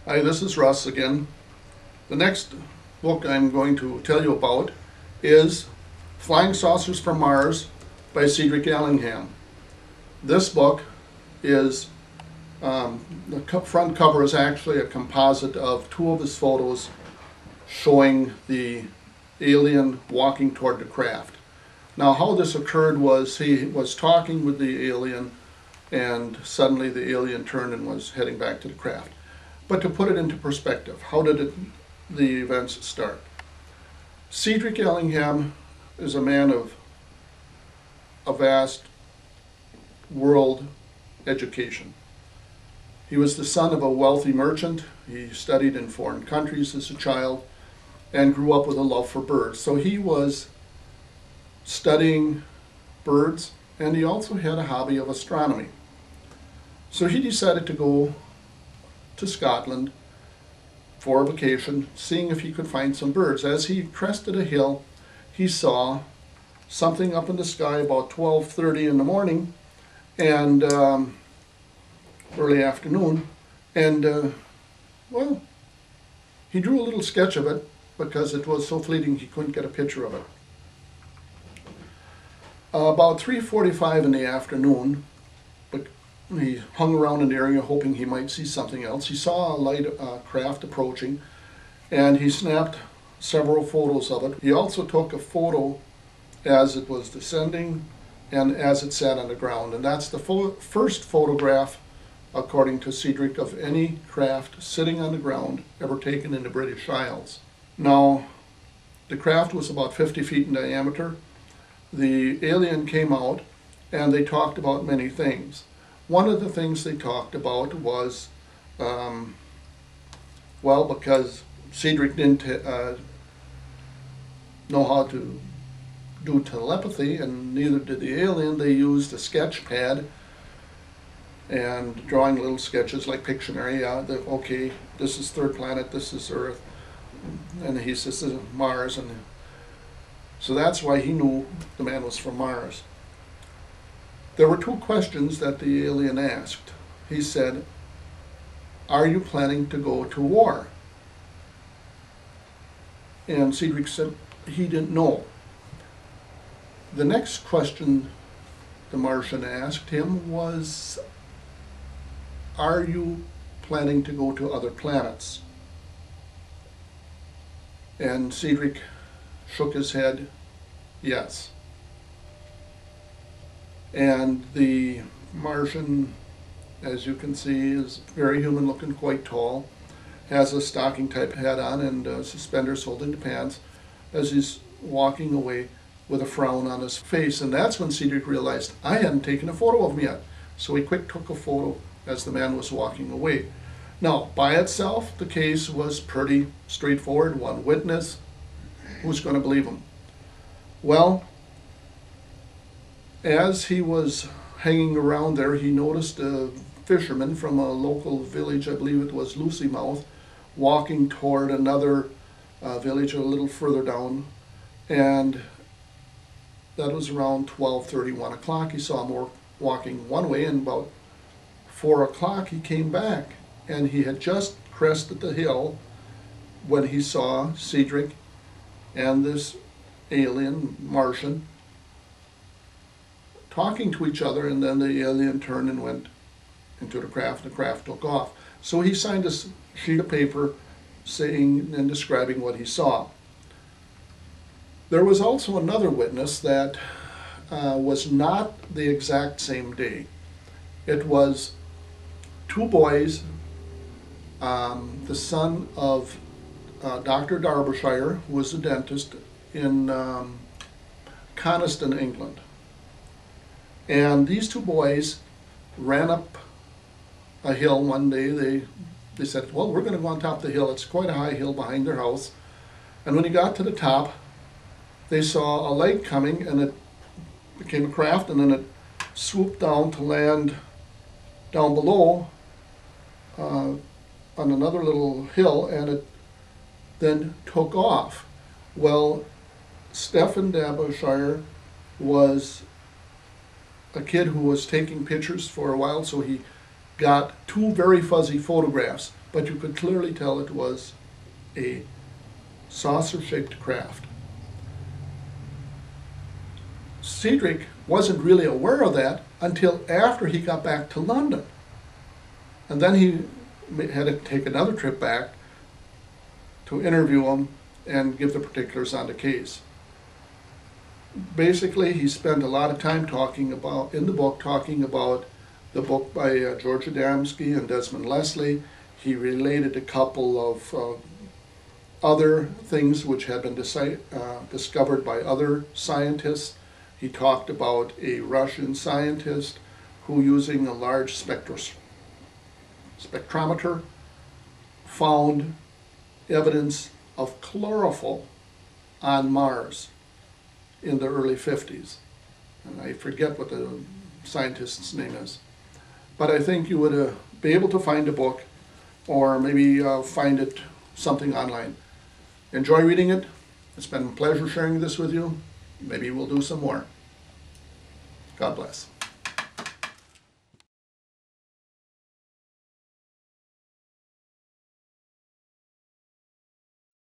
Hi, this is Russ again. The next book I'm going to tell you about is Flying Saucers from Mars by Cedric Allingham. This book is, the front cover is actually a composite of two of his photos showing the alien walking toward the craft. Now, how this occurred was he was talking with the alien and suddenly the alien turned and was heading back to the craft. But to put it into perspective, how did the events start? Cedric Allingham is a man of a vast world education. He was the son of a wealthy merchant. He studied in foreign countries as a child and grew up with a love for birds. So he was studying birds, and he also had a hobby of astronomy. So he decided to go to Scotland for a vacation, seeing if he could find some birds. As he crested a hill, he saw something up in the sky about 12:30 in the morning and early afternoon, and well, he drew a little sketch of it because it was so fleeting he couldn't get a picture of it. About 3:45 in the afternoon, he hung around an area hoping he might see something else. He saw a light craft approaching, and he snapped several photos of it. He also took a photo as it was descending and as it sat on the ground. And that's the first photograph, according to Cedric, of any craft sitting on the ground ever taken in the British Isles. Now, the craft was about 50 feet in diameter. The alien came out, and they talked about many things. One of the things they talked about was, well, because Cedric didn't know how to do telepathy, and neither did the alien, they used a sketch pad and drawing little sketches like Pictionary. Okay, this is third planet, this is Earth, and he says this is Mars, and so that's why he knew the man was from Mars. There were two questions that the alien asked. He said, "Are you planning to go to war?" And Cedric said he didn't know. The next question the Martian asked him was, "Are you planning to go to other planets?" And Cedric shook his head, yes. And the Martian, as you can see, is very human looking, quite tall, has a stocking type hat on and suspenders holding the pants as he's walking away with a frown on his face. And that's when Cedric realized I hadn't taken a photo of him yet. So he quick took a photo as the man was walking away. Now, by itself, the case was pretty straightforward. One witness, who's going to believe him? Well, as he was hanging around there, he noticed a fisherman from a local village, I believe it was Loosey-Mouth, walking toward another village a little further down, and that was around 12:30, 1 o'clock. He saw him walking one way, and about 4 o'clock he came back, and he had just crested the hill when he saw Cedric and this alien Martian talking to each other, and then the alien turned and went into the craft. The craft took off. So he signed a sheet of paper saying and describing what he saw. There was also another witness that was not the exact same day. It was two boys, the son of Dr. Derbyshire, who was a dentist in Coniston, England. And these two boys ran up a hill one day. They said, well, we're going to go on top of the hill. It's quite a high hill behind their house. And when he got to the top, they saw a light coming, and it became a craft, and then it swooped down to land down below on another little hill, and it then took off. Well, Stefan Dabo was a kid who was taking pictures for a while, so he got two very fuzzy photographs. but you could clearly tell it was a saucer-shaped craft. Cedric wasn't really aware of that until after he got back to London. And then he had to take another trip back to interview him and give the particulars on the case. Basically, he spent a lot of time talking about, in the book, talking about the book by George Adamski and Desmond Leslie. He related a couple of other things which had been discovered by other scientists. He talked about a Russian scientist who, using a large spectrometer, found evidence of chlorophyll on Mars in the early 50s. And I forget what the scientist's name is. But I think you would be able to find a book, or maybe find it something online. Enjoy reading it. It's been a pleasure sharing this with you. Maybe we'll do some more. God bless.